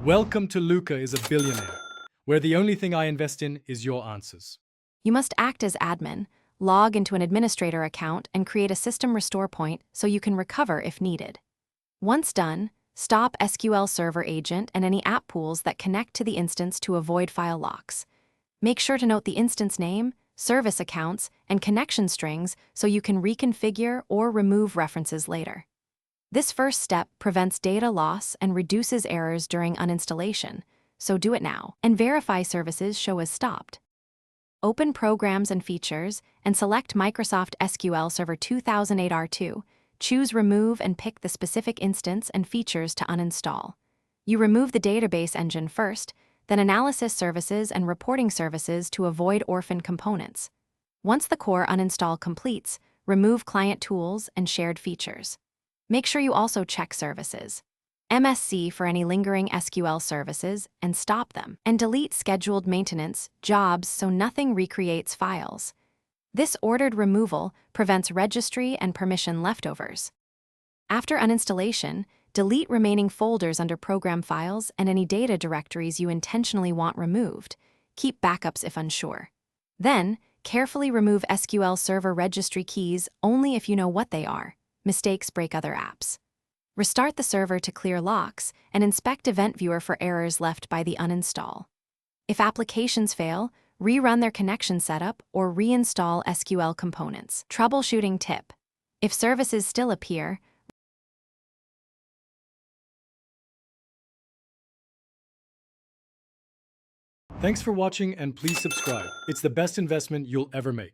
Welcome to Luca is a billionaire, where the only thing I invest in is your answers. You must act as admin, log into an administrator account, and create a system restore point so you can recover if needed. Once done, stop SQL Server agent and any app pools that connect to the instance to avoid file locks. Make sure to note the instance name, service accounts, and connection strings so you can reconfigure or remove references later. This first step prevents data loss and reduces errors during uninstallation, so do it now and verify services show as stopped. Open Programs and Features and select Microsoft SQL Server 2008 R2. Choose Remove and pick the specific instance and features to uninstall. You remove the database engine first, then Analysis Services and Reporting Services to avoid orphan components. Once the core uninstall completes, remove Client Tools and Shared Features. Make sure you also check Services, MSC for any lingering SQL services, and stop them, and delete scheduled maintenance jobs so nothing recreates files. This ordered removal prevents registry and permission leftovers. After uninstallation, delete remaining folders under program files and any data directories you intentionally want removed. Keep backups if unsure. Then, carefully remove SQL Server registry keys only if you know what they are. Mistakes break other apps. Restart the server to clear locks and inspect Event Viewer for errors left by the uninstall. If applications fail, rerun their connection setup or reinstall SQL components. Troubleshooting tip: if services still appear, Thanks for watching and please subscribe. It's the best investment you'll ever make.